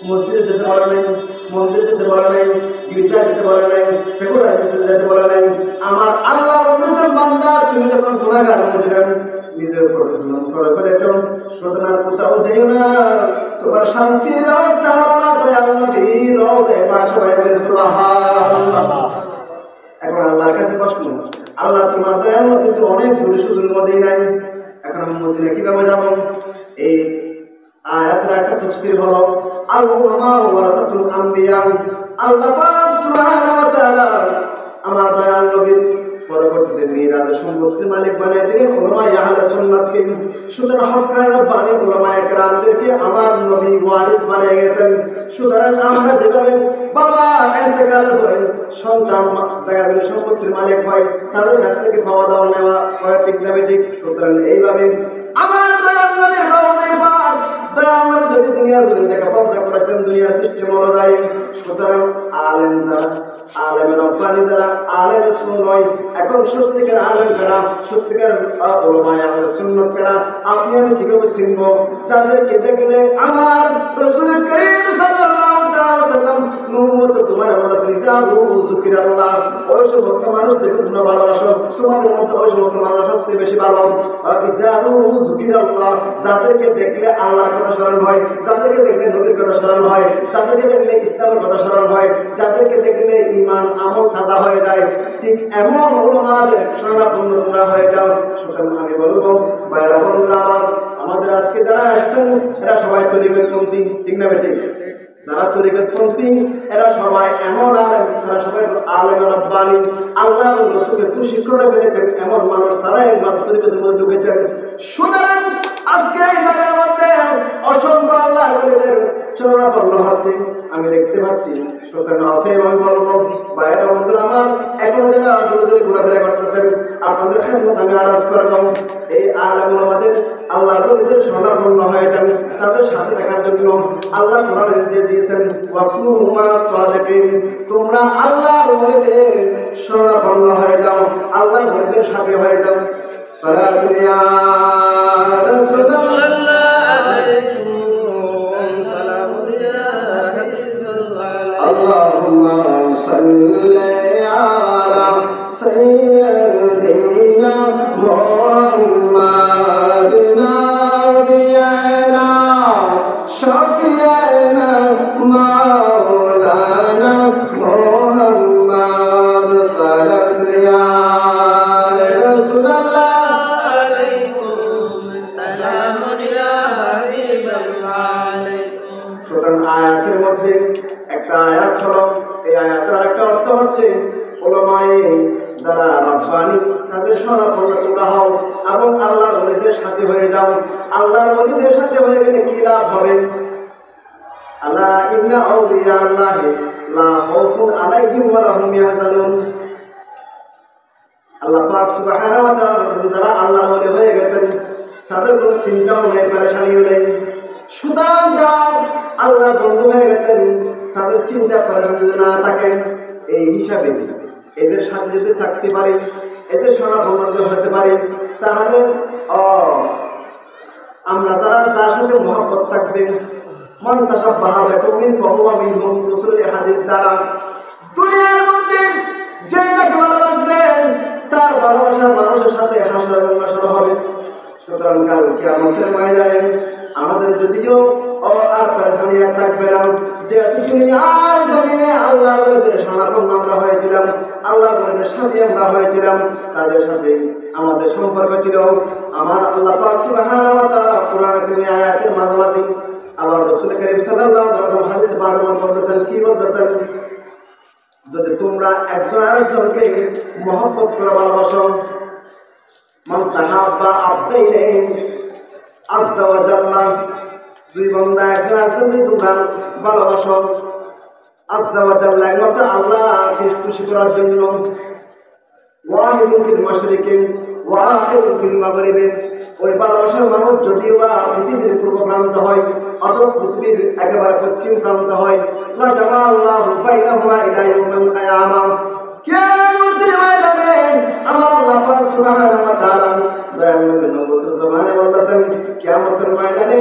মসজিদে যেতে পারে নাই, মন্দিরে যেতে পারে নাই, গির্জায় যেতে পারে নাই, সেগুলায় যেতে পারে নাই। আমার আল্লাহ বলতেছেন, বান্দা তুমি যখন গুনাহগার মুজরিম নিজের উপর জুলুম করে ফেলেছ, সুতরাং কোথাও যেও না, তোমার শান্তির ব্যবস্থা হলো না দয়াল নবী রওজায়ে পাক। সবাই বলে সুবহানাল্লাহ। এখন আল্লাহর কাছে প্রশ্ন, আল্লাহ তোমার দয়াল নবী তো অনেক দূরে সুদূর মদিনায়, এখন আমি মদিনা কিভাবে যাব? এই আয়াতের একটা তাফসীর হলো আল উলামা ওয়ারাসাতুল আম্বিয়া। আল্লাহ পাক সুবহানাহু ওয়া তাআলা আমার দয়াল নবীর পরবর্তীতে মিরাজের সম্পত্তির মালিক বানিয়ে দিলেন উলামা আহলে সুন্নাতকে। সুতরাং হক্কানি রব্বানি উলামা একরামদেরকে আমার নবী ওয়ারিস বানিয়ে গেছেন। সুতরাং আমরা যেভাবে বাবা ইন্তেকালের পরে সন্তান জায়গা দিলে সম্পত্তির মালিক হয়, তাদের কাছ থেকে খাওয়া দাওয়া নেওয়া হয়, ঠিক না ঠিক? সুতরাং এইভাবে আমার দয়াল নবীর রওজায়ে পাক, দয়াল নবী যদি দুনিয়ার জমিনে পর্দা করেছেন দুনিয়ার সৃষ্টি অনুযায়ী, সুতরাং আলেম যারা, আলেম রব্বানি যারা, আলেম রাসূল নয়, এখন সত্যিকার আলেম কারা, সত্যিকার উলামা আহলে সুন্নাত কারা, আপনি আমি কিভাবে চিনব? যাদেরকে দেখলে আমার রাসূল করিম সাল্লাল্লাহু তাআলা সাল্লাম নবুয়ত তোমার বলেছেন, ইজাবু যুকিরাল্লাহ, ওই সমস্ত মানুষ দেখে তোমরা ভালোবাসো, তোমাদের মধ্যে ওই সমস্ত মানুষ সবচেয়ে বেশি ভালো। ইজাবু যুকিরাল্লাহ, যাদেরকে দেখলে আল্লাহর কথা স্মরণ হয়, যাদেরকে দেখলে নবীর কথা স্মরণ হয়, যাদেরকে দেখলে ইসলামের কথা স্মরণ হয়, যাদেরকে দেখলে ঈমান আমল তাজা হয়ে যায়, ঠিক এমন উলামাদের শরণাপন্ন তোমরা হয়ে যাও। সুতরাং আমি বলবো ভাইরা বন্ধুরা আমার, আমাদের আজকে যারা আসছেন এরা সবাই তরিকতপন্থী, ঠিক না ঠিক? যারা তরিকতপন্থী এরা সবাই এমন আলেম, তারা সবাই আলেম রব্বানি, আল্লাহ এবং রাসূলকে খুশি করে ফেলেছেন এমন মানুষ, তারাই একমাত্র তরিকতের মধ্যে ঢুকেছেন। সুতরাং আজকে এই জায়গার মধ্যে অসংখ্য আল্লাহর ওলিদের শরণাপন্ন হচ্ছে, আমি দেখতে পাচ্ছি। সুতরাং অতএব আমি বলবো ভাইরা বন্ধুরা আমার, এখনো যারা দূরে দূরে ঘোরাফেরা করতেছেন, আপনাদের খেদমত আমি আরজ করব, এই আলেম ওলামাদের আল্লাহর ওলিদের শরণাপন্ন হয়ে যান, তাদের সাথে থাকার জন্য আল্লাহ কোরআনে নির্দেশ দিয়েছেন, ওয়াকুনু মা'আস সাদিকিন, তোমরা আল্লাহর ওলিদের শরণাপন্ন হয়ে যাও, আল্লাহর ওলিদের সাথে হয়ে যাও। সালাতু ইয়া রাসূলুল্লাহ আলাইকুম সালামু ইয়া হাবিবাল্লাহ, আল্লাহুম্মা সাল্লি আলা সাইয়্যিদিনা মুহাম্মাদ নাবিয়ানা শাফিয়ানা মাওলানা মুহাম্মাদ সাল্লাল্লাহু ইয়া রাসূলুল্লাহ আলাইকুম সালামু ইয়া হাবিবাল্লাহ। সুতরাং আয়াতের মধ্যে একটা আয়াত হলো, এই আয়াতের একটা অর্থ হচ্ছে উলামায়ে যারা রব্বানি তাদের শরণাপন্ন তোমরা হও এবং আল্লাহর ওলিদের সাথে হয়ে যাও। আল্লাহর ওলিদের সাথে হয়ে গেলে কি লাভ হবে? আলা ইন্না আউলিয়া আল্লাহি লা খাউফুন আলাইহিম ওয়া লা হুম ইয়াহজানুন। আল্লাহ পাক সুবহানাহু ওয়া তাআলা বলেছেন, যারা আল্লাহর ওলি হয়ে গেছেন তাদের কোনো চিন্তাও নেই, পেরেশানিও নেই। সুতরাং যারা আল্লাহর বন্ধু হয়ে গেছেন তাদের চিন্তা পেরেশানি না থাকে, এই হিসাবে এদের সাথে যদি থাকতে পারি, এদের শরণাপন্ন হতে পারি, তাহলে আমরা যার সাথে মহব্বত থাকবে, মান তাশাব্বাহা বিকওমিন ফাহুয়া মিনহুম, রাসূলের হাদিস দ্বারা দুনিয়ার মধ্যে যে যাকে ভালোবাসবেন তার ভালোবাসার মানুষের সাথে হাসর এবং নাসর হবে। সুতরাং কাল কিয়ামতের ময়দানে আমাদের যদিও আর পেরেশানি আর থাকবে না, যে দুনিয়ার জমিনে আল্লাহর ওলিদের শরণাপন্ন আমরা হয়েছিলাম, আল্লাহর ওলিদের সাথে আমরা হয়েছিলাম, তাদের সাথে আমাদের সম্পর্ক ছিল। আমার আল্লাহ পাক সুবহানাহু ওয়া তাআলা কোরআনের আয়াতের মাধ্যমে আবার রাসূল করিম সাল্লাল্লাহু আলাইহি ওয়াসাল্লাম হাদিসে বারবার বলতেছেন, কি বলতেছেন? যদি তোমরা একজন আরেকজনকে মহব্বত করে ভালোবাসো, মান তাহাব্বা আবদাইন আযজা ওয়া জাল্লা, দুই বান্দা একজন আরেকজনকে তোমরা ভালোবাসো, আযজা ওয়া জাল্লা একমাত্র আল্লাহকে খুশি করার জন্য, ওয়াহিদুন ফিল মাশরিকি ওয়াহিদুন ফিল মাগরিবি, ওই ভালোবাসার মানুষ যদিও বা পৃথিবীর পূর্ব প্রান্ত হয় অথবা পৃথিবীর একেবারে পশ্চিম প্রান্ত হয়, না জামা আল্লাহু বাইনাহুমা ইলা ইয়াউমিল কিয়ামা, কিয়ামতের ময়দানে আমার আল্লাহ পাক সুবহানাহু ওয়া তাআলা দয়াময় নবুয়তের কোরআনে বলতেছেন কিয়ামতের ময়দানে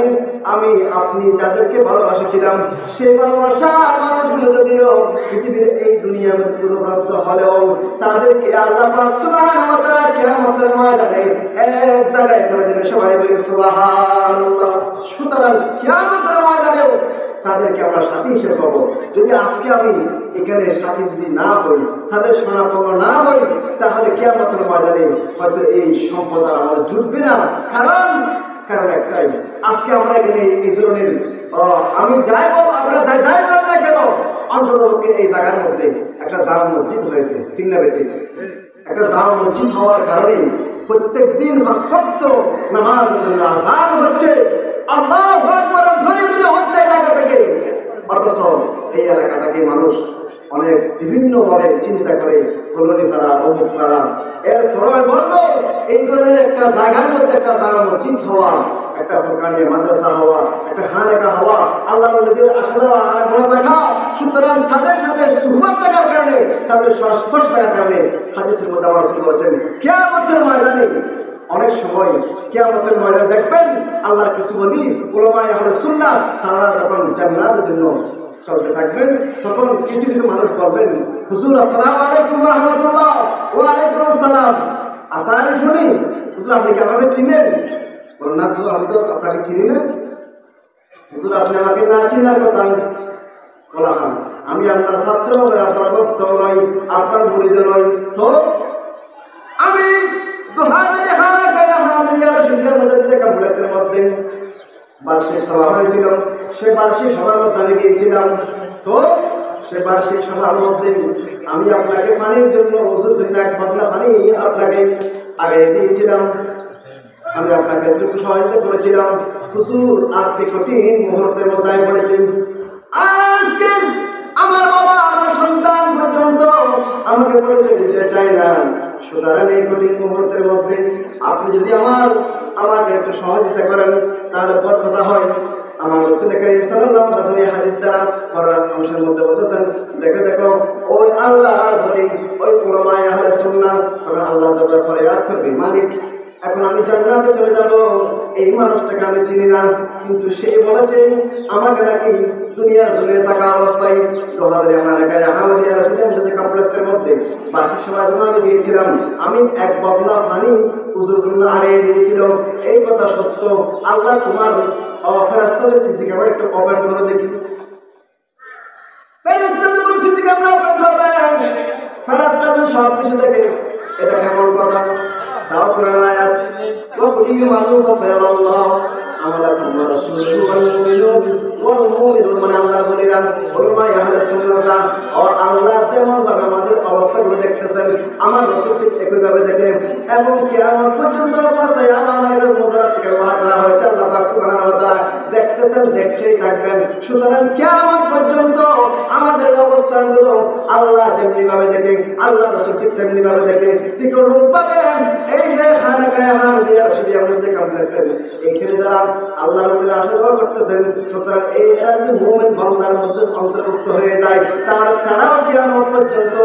আমি আপনি যাদেরকে ভালোবাসেছিলাম সেই ভালোবাসার মানুষগুলো যদিও পৃথিবীর এই দুনিয়ার পুরোপ্রাপ্ত হলেও তাদেরকে আল্লাহ পাক সুবহানাহু ওয়া তাআলা কিয়ামতের ময়দানে এক জায়গায় করে দেবে। সবাই বলি সুবহানাল্লাহ। সুতরাং কিয়ামতের ময়দানেও তাদেরকে আমরা সাথী হিসেবে পাবো। যদি আজকে আমি এখানে সাথী যদি না হই, তাদের শরণাপন্ন না হই, তাহলে কিয়ামতের ময়দানে হয়তো এই সম্পদ আর আমার জুটবে না। কারণ একটাই, আজকে আমরা এখানে এই ধরনের আমি যাইব, আপনারা যাই করেন না কেন, অন্ততপক্ষে এই জায়গার মধ্যে একটা জামা মসজিদ হয়েছে, ঠিক না বেটি? একটা জামা মসজিদ হওয়ার কারণে প্রত্যেক দিন সত্য নামাজের জন্য আযান হচ্ছে, আল্লাহু আকবার ধ্বনি দিতে হচ্ছে জায়গা থেকে। অথচ এই এলাকাটাকে মানুষ অনেক বিভিন্নভাবে চিন্তা করে, কলোনি ভাড়া, অমুক ভাড়া। এরপরে বললো এই ধরনের একটা জায়গার মধ্যে একটা জামা মসজিদ হওয়া, একটা দোকানে মাদ্রাসা হওয়া, একটা খানেকা হওয়া, আল্লাহর ওলিদের আসা যাওয়া মনে দেখা। সুতরাং তাদের সাথে সুহবত থাকার কারণে, তাদের সংস্পর্শ থাকার কারণে হাদিসের মধ্যে আমার রাসূল বলেছেন কিয়ামতের ময়দানে অনেক সময় কিয়ামতের ময়দানে দেখবেন আল্লাহর কিছু বলি উলামায়ে আহলে সুন্নাহ তারা যখন জান্নাতের জন্য চলতে থাকবেন, তখন কিছু কিছু মানুষ বলবেন, হুজুর আসসালামু আলাইকুম ওয়া রাহমাতুল্লাহ। ওয়া আলাইকুম আসসালাম। আতারিফুনি? হুজুর আপনি কি আমাকে চিনেন? বলেন না তো, আমি তো আপনাকে চিনি না। হুজুর আপনি আমাকে না চিনার কথা বলা হয়, আমি আপনার ছাত্র নই, আপনার ভক্ত নই, আপনার মুরিদ নই, তো আমি 2000 কমপ্লেক্সের মধ্যে বার্ষিক সভা হয়েছিল। সে বার্ষিক সভার মধ্যে আমি গিয়েছিলাম। তো সে বার্ষিক সভার মধ্যে আমি আপনাকে পানির জন্য ওষুধ জন্য এক বদলা পানি আপনাকে আগে দিয়েছিলাম। আমি আপনাকে একটু সহায়তা করেছিলাম। হুজুর আজকে কঠিন মুহূর্তের মধ্যে আমি পড়েছি। আজকে আমার বাবা আমার সন্তান পর্যন্ত আমাকে বলেছে যেতে চাই না। সুতরাং এই কঠিন মুহূর্তের মধ্যে আপনি যদি আমাকে একটু সহযোগিতা করেন তাহলে পথ কথা হয়। আমার রাসূল কারীম সাল্লাল্লাহু আলাইহি ওয়াসাল্লাম হাদিস দ্বারা পরের অংশের মধ্যে বলতেছেন, দেখো ওই আল্লাহর বলি ওই উলামায়ে আহলে সুন্নাহ তখন আল্লাহর দরবারে ফরিয়াদ করবে, মালিক এখন আমি জান্নাতে চলে যাব, এই মানুষটাকে আমি চিনি না, কিন্তু সে বলেছে আমাকে নাকি দুনিয়ার জমিনে থাকা অবস্থায় 2000 আমার এলাকায় আহমদিয়া রাশিদে কমপ্লেক্সের মধ্যে বার্ষিক সভায় যখন আমি দিয়েছিলাম, আমি এক বদলা পানি হুজুর জন্য আনিয়ে দিয়েছিল। এই কথা সত্য। আল্লাহ তোমার ফেরেশতাদের সিসি ক্যামেরা একটু ওপেন করে দেখি। ফেরেশতাদের সিসি ক্যামেরা ওপেন করবে, ফেরেশতাদের সব কিছু দেখে। এটা কেমন কথা? তাও কোরআন আয়াত, ওয়াকুলি মানু ফাসায়াল্লাহ আমালাকুম ওয়া রাসূলুহু ওয়াল মুমিনুন ওয়াল মুমিনুন, মানে আল্লাহর বলিরা উলামায়ে আহলে সুন্নাহরা আর আল্লাহ যেমন ভাবে আমাদের অবস্থাগুলো দেখতেছেন আমার রাসূলকে একই ভাবে দেখে, এবং কিয়ামত পর্যন্ত ফাসায়াল্লাহ মানে মুজারাদ থেকে ব্যবহার করা হয়েছে। আল্লাহ পাক সুবহানাহু ওয়া তাআলা দেখতেছেন, দেখতেই থাকবেন। সুতরাং কিয়ামত পর্যন্ত আমাদের অবস্থানগুলো আল্লাহ যেমনি ভাবে দেখে, আল্লাহ রাসূলকে তেমনি ভাবে দেখে। ঠিক অনুরূপভাবে এই যে খানাকায়ে আহমদিয়া রাশিদিয়া মধ্যে কমপ্লেক্সের এইখানে যারা আল্লাহর নবীর আসা যাওয়া করতেছেন, সুতরাং এই এরা যদি মুমিন বান্দার মধ্যে অন্তর্ভুক্ত হয়ে যায় তাহলে তারাও কিয়ামত পর্যন্ত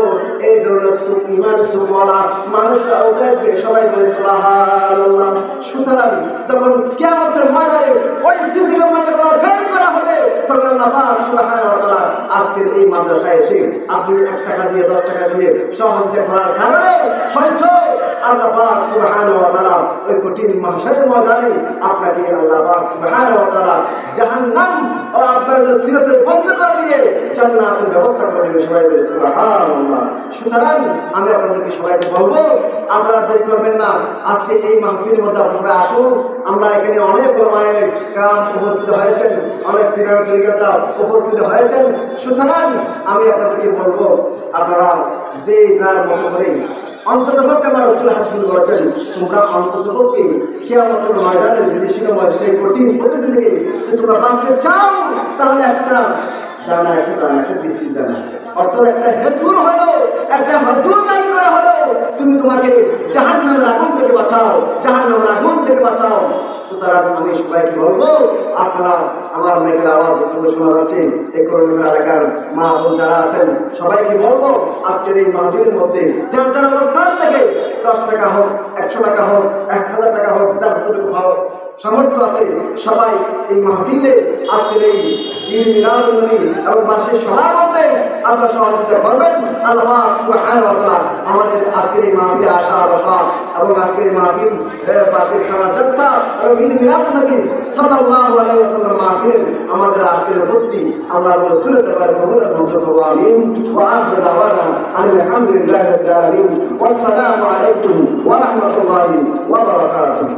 এই ধরনের ঈমান সুবহানাল্লাহ মানুষরা ওদেরকে সবাই বলে সুবহানাল্লাহ। সুতরাং যখন কিয়ামতের ময়দানে ওই সিসি ক্যামেরা বের করা হবে তখন আল্লাহ পাক সুবহানাহু ওয়া তাআলা আজকের এই মাদ্রাসায় এসে আপনি 1 টাকা দিয়ে 10 টাকা দিয়ে সহযোগিতা করার কারণে হয়তো আল্লাহ পাক সুবহানাহু ওয়া তাআলা ওই কঠিন মাহশারের ময়দানে আপনাকে আল্লাহ পাক সুবহানাহু ওয়া তাআলা জাহান্নাম ও আপনার সিরাতে বন্ধ করে দিয়ে জান্নাতের ব্যবস্থা করে দেবে। সবাই বলে সুবহানাল্লাহ। সুতরাং আমি আপনাদেরকে সবাইকে বলবো আপনারা দেরি করবেন না, আজকে এই মাহফিলের মধ্যে আপনারা আসুন। আমরা এখানে অনেক ওলামায়ে কেরাম উপস্থিত হয়েছেন, অনেক পীর তরিকতরা উপস্থিত হয়েছেন। সুতরাং আমি আপনাদেরকে বলবো আপনারা যে যার মতো করে অন্ততপক্ষে আমার রাসূল হাদিস বলেছেন, তোমরা অন্ততপক্ষে কিয়ামতের ময়দানে যদি সেই কঠিন পদ্ধতি থেকে যদি তোমরা বাঁচতে চাও তাহলে একটা দানা একটা বৃষ্টি দানা অর্থাৎ একটা হেজুর হলো, একটা হাজুর দান করা হলো তুমি তোমাকে জাহান্নামের আগুন থেকে বাঁচাও, জাহান্নামের আগুন থেকে বাঁচাও। সুতরাং আমি সবাইকে বলবো, আপনারা আমার মেয়েদের আওয়াজ শোনা যাচ্ছে, এই করোনা এলাকার মা বোন যারা আছেন সবাইকে বলবো, আজকের এই মাহফিলের মধ্যে যার যার অবস্থান থেকে 10 টাকা হোক, 100 টাকা হোক, 1000 টাকা হোক, যার যতটুকু সামর্থ্য আছে সবাই এই মাহফিলে আজকের এই ঈদ মিলাদুন নবী এবং বার্ষিক সভার মধ্যে আপনারা সহযোগিতা করবেন। আল্লাহ সুবহানাহু ওয়া তাআলা আমাদের আজকের এই মাহফিলে আসা বসা এবং আজকের এই মাহফিল বার্ষিক সালাত জলসা এবং ঈদ মিলাদুন নবী সাল্লাল্লাহু আলাইহি ওয়াসাল্লাম মাহফিলের আমাদের আজকের উপস্থিতি আল্লাহর রাসূলের দরবারে কবুল আর মঞ্জুর করুন। আমিন। ওয়া আখিরু দাওয়ানা আলহামদুলিল্লাহি রাব্বিল আলামিন। ওয়াসসালামু আলাইকুম ওয়া রাহমাতুল্লাহি ওয়া বারাকাতুহু।